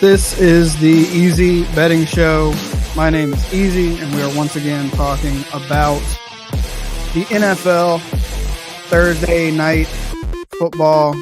This is the Easy Betting Show. My name is Easy, and we are once again talking about the NFL Thursday night football,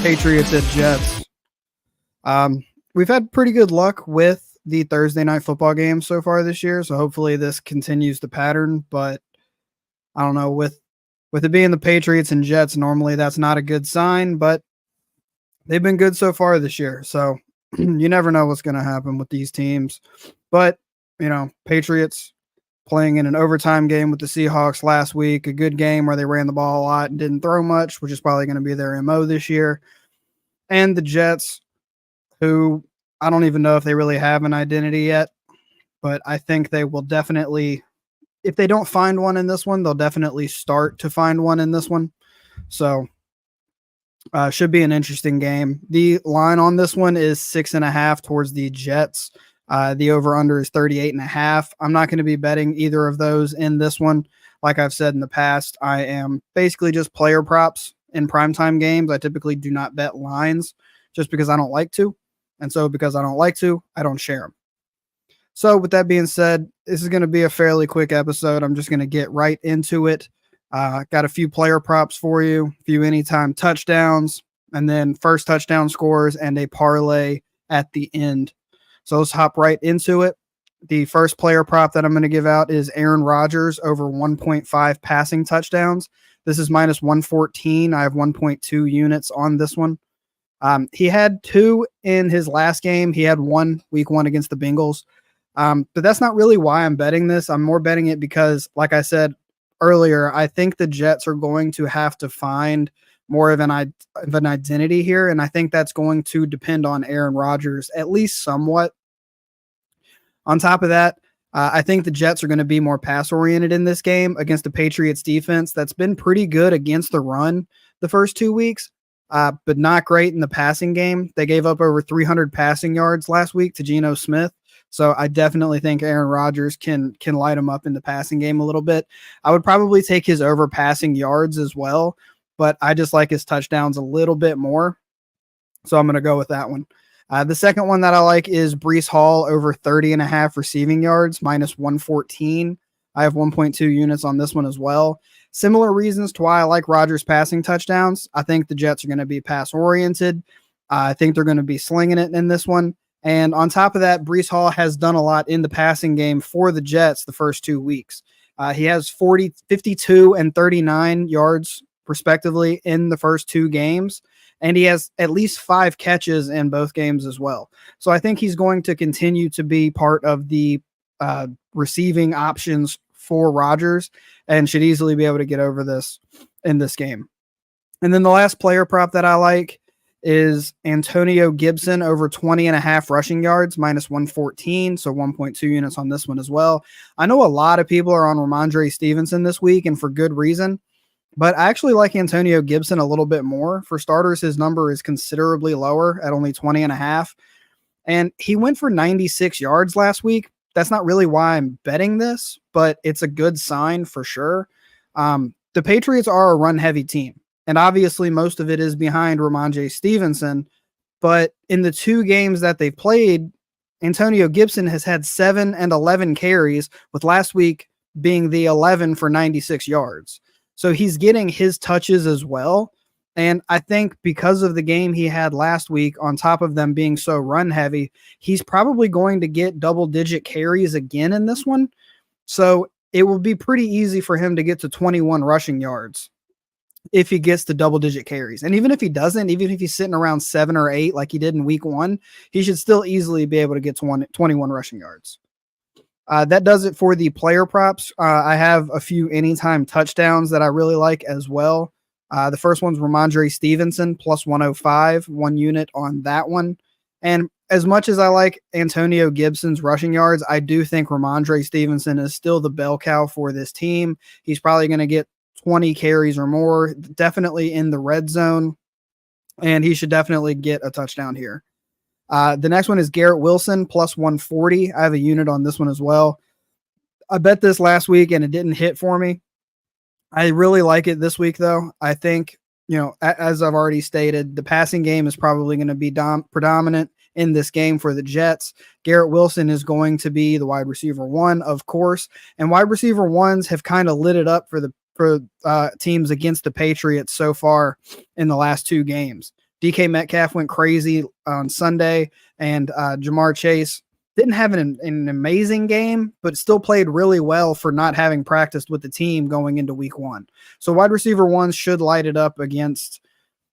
Patriots at Jets. We've had pretty good luck with the Thursday night football game so far this year, so hopefully this continues the pattern. But I don't know, with it being the Patriots and Jets, normally that's not a good sign, but they've been good so far this year. So you never know what's going to happen with these teams. But, Patriots playing in an overtime game with the Seahawks last week, a good game where they ran the ball a lot and didn't throw much, which is probably going to be their MO this year. And the Jets, who I don't even know if they really have an identity yet, but I think they will definitely, if they don't find one in this one, they'll definitely start to find one in this one. So should be an interesting game. The line on this one is 6.5 towards the Jets. The over-under is 38.5. I'm not going to be betting either of those in this one. Like I've said in the past, I am basically just player props in primetime games. I typically do not bet lines just because I don't like to. And so because I don't like to, I don't share them. So with that being said, this is going to be a fairly quick episode. I'm just going to get right into it. Got a few player props for you, a few anytime touchdowns, and then first touchdown scores and a parlay at the end. So let's hop right into it. The first player prop that I'm going to give out is Aaron Rodgers over 1.5 passing touchdowns. This is minus 114. I have 1.2 units on this one. He had 2 in his last game. He had 1 week 1 against the Bengals. But that's not really why I'm betting this. I'm more betting it because, like I said earlier, I think the Jets are going to have to find more of an identity here, and I think that's going to depend on Aaron Rodgers, at least somewhat. On top of that, I think the Jets are going to be more pass-oriented in this game against the Patriots defense that's been pretty good against the run the first 2 weeks, but not great in the passing game. They gave up over 300 passing yards last week to Geno Smith. So I definitely think Aaron Rodgers can light him up in the passing game a little bit. I would probably take his over passing yards as well, but I just like his touchdowns a little bit more. So I'm going to go with that one. The second one that I like is Breece Hall over 30.5 receiving yards, minus 114. I have 1.2 units on this one as well. Similar reasons to why I like Rodgers passing touchdowns. I think the Jets are going to be pass oriented. I think they're going to be slinging it in this one. And on top of that, Breece Hall has done a lot in the passing game for the Jets the first 2 weeks. He has 52 and 39 yards, respectively, in the first 2 games. And he has at least 5 catches in both games as well. So I think he's going to continue to be part of the receiving options for Rodgers and should easily be able to get over this in this game. And then the last player prop that I like is Antonio Gibson over 20.5 rushing yards, minus 114. So 1.2 units on this one as well. I know a lot of people are on Ramondre Stevenson this week, and for good reason, but I actually like Antonio Gibson a little bit more. For starters, his number is considerably lower at only 20.5. And he went for 96 yards last week. That's not really why I'm betting this, but it's a good sign for sure. The Patriots are a run-heavy team. And obviously, most of it is behind Ramondre Stevenson. But in the 2 games that they've played, Antonio Gibson has had 7 and 11 carries, with last week being the 11 for 96 yards. So he's getting his touches as well. And I think because of the game he had last week, on top of them being so run heavy, he's probably going to get double-digit carries again in this one. So it will be pretty easy for him to get to 21 rushing yards if he gets to double-digit carries. And even if he doesn't, even if he's sitting around 7 or 8 like he did in week 1, he should still easily be able to get to 21 rushing yards. That does it for the player props. I have a few anytime touchdowns that I really like as well. The first one's Ramondre Stevenson, plus 105, 1 unit on that one. And as much as I like Antonio Gibson's rushing yards, I do think Ramondre Stevenson is still the bell cow for this team. He's probably going to get 20 carries or more, definitely in the red zone, and he should definitely get a touchdown here. The next one is Garrett Wilson, plus 140. I have a unit on this one as well. I bet this last week, and it didn't hit for me. I really like it this week, though. I think, as I've already stated, the passing game is probably going to be predominant in this game for the Jets. Garrett Wilson is going to be the wide receiver one, of course, and wide receiver ones have kind of lit it up for teams against the Patriots so far in the last 2 games. DK Metcalf went crazy on Sunday, and Jamar Chase didn't have an amazing game, but still played really well for not having practiced with the team going into week 1. So wide receiver ones should light it up against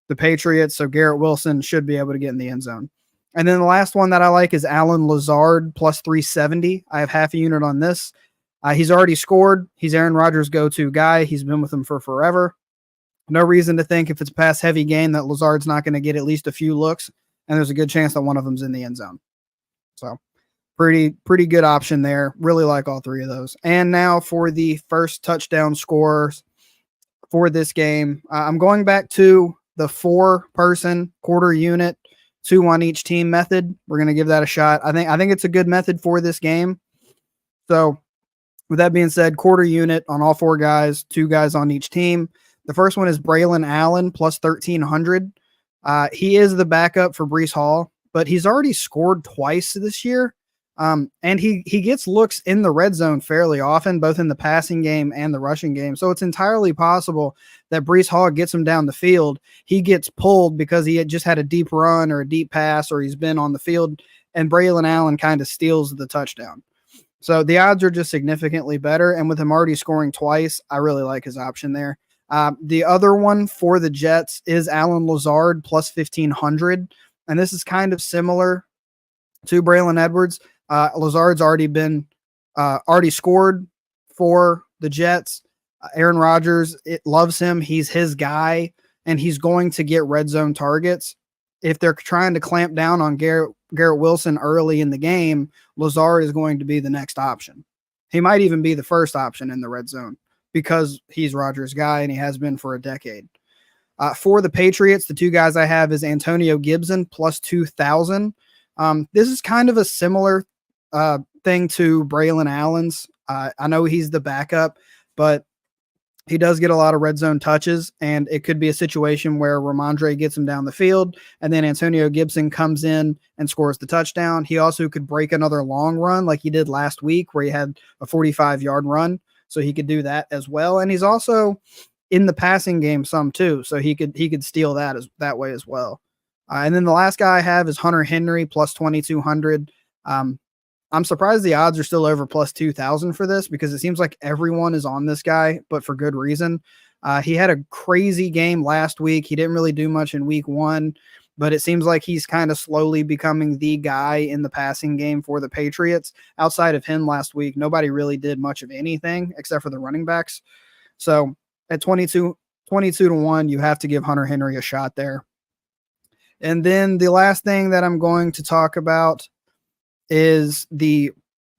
the Patriots. So Garrett Wilson should be able to get in the end zone. And then the last one that I like is Allen Lazard plus 370. I have half a unit on this. He's already scored. He's Aaron Rodgers' go-to guy. He's been with him for forever. No reason to think if it's a pass-heavy game that Lazard's not going to get at least a few looks, and there's a good chance that one of them's in the end zone. So pretty good option there. Really like all 3 of those. And now for the first touchdown scores for this game, I'm going back to the 4-person quarter unit, 2 on each team method. We're going to give that a shot. I think it's a good method for this game. So with that being said, quarter unit on all 4 guys, 2 guys on each team. The first one is Braylon Allen plus 1,300. He is the backup for Breece Hall, but he's already scored twice this year. And he gets looks in the red zone fairly often, both in the passing game and the rushing game. So it's entirely possible that Breece Hall gets him down the field. He gets pulled because he had just had a deep run or a deep pass, or he's been on the field, and Braylon Allen kind of steals the touchdown. So the odds are just significantly better. And with him already scoring twice, I really like his option there. The other one for the Jets is Allen Lazard plus 1,500. And this is kind of similar to Braylon Edwards. Lazard's already scored for the Jets. Aaron Rodgers loves him. He's his guy, and he's going to get red zone targets. If they're trying to clamp down on Garrett Wilson early in the game, Lazard is going to be the next option. He might even be the first option in the red zone because he's Rodgers' guy and he has been for a decade. For the Patriots, the 2 guys I have is Antonio Gibson plus 2,000. This is kind of a similar thing to Braylon Allen's. I know he's the backup, but he does get a lot of red zone touches, and it could be a situation where Ramondre gets him down the field, and then Antonio Gibson comes in and scores the touchdown. He also could break another long run like he did last week where he had a 45-yard run, so he could do that as well. And he's also in the passing game some too, so he could steal that way as well. And then the last guy I have is Hunter Henry plus 2,200. I'm surprised the odds are still over plus 2,000 for this because it seems like everyone is on this guy, but for good reason. He had a crazy game last week. He didn't really do much in week 1, but it seems like he's kind of slowly becoming the guy in the passing game for the Patriots. Outside of him last week, nobody really did much of anything except for the running backs. So at 22 to 1, you have to give Hunter Henry a shot there. And then the last thing that I'm going to talk about is the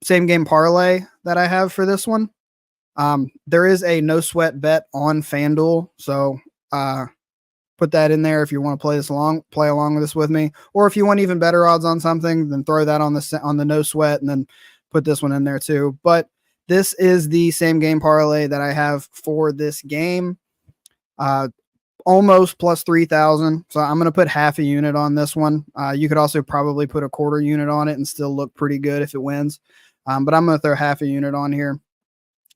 same game parlay that I have for this one. There is a no sweat bet on FanDuel. So put that in there if you want to play along with this with me, or if you want even better odds on something, then throw that on the no sweat and then put this one in there too. But this is the same game parlay that I have for this game. Almost plus 3,000. So I'm going to put half a unit on this one. You could also probably put a quarter unit on it and still look pretty good if it wins. But I'm going to throw half a unit on here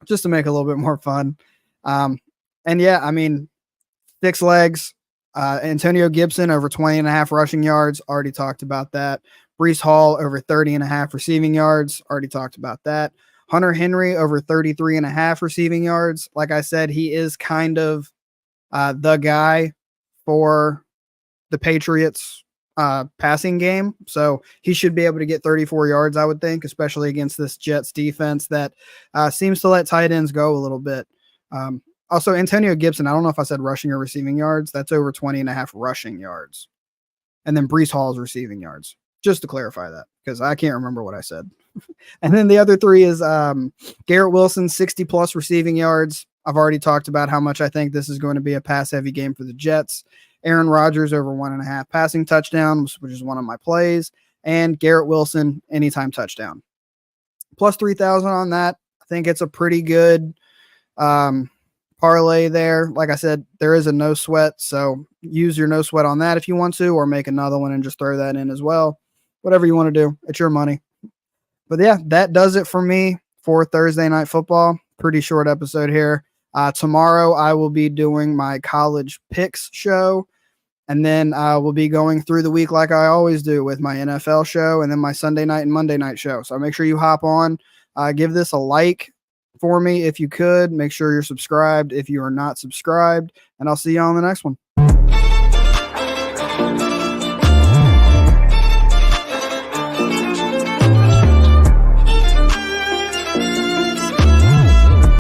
just to make it a little bit more fun. And yeah, I mean, 6 legs, Antonio Gibson over 20.5 rushing yards. Already talked about that. Breece Hall over 30.5 receiving yards. Already talked about that. Hunter Henry over 33.5 receiving yards. Like I said, he is kind of the guy for the Patriots passing game. So he should be able to get 34 yards, I would think, especially against this Jets defense that seems to let tight ends go a little bit. Also, Antonio Gibson, I don't know if I said rushing or receiving yards. That's over 20.5 rushing yards. And then Breece Hall's receiving yards, just to clarify that, because I can't remember what I said. And then the other 3 is Garrett Wilson, 60+ receiving yards. I've already talked about how much I think this is going to be a pass-heavy game for the Jets. Aaron Rodgers over 1.5 passing touchdowns, which is one of my plays. And Garrett Wilson, anytime touchdown. Plus 3,000 on that. I think it's a pretty good parlay there. Like I said, there is a no sweat, so use your no sweat on that if you want to, or make another one and just throw that in as well. whatever you want to do. It's your money. But yeah, that does it for me for Thursday Night Football. Pretty short episode here. Tomorrow I will be doing my college picks show, and then I will be going through the week like I always do with my NFL show and then my Sunday night and Monday night show. So make sure you hop on, give this a like for me if you could. Make sure you're subscribed if you are not subscribed, and I'll see you on the next one.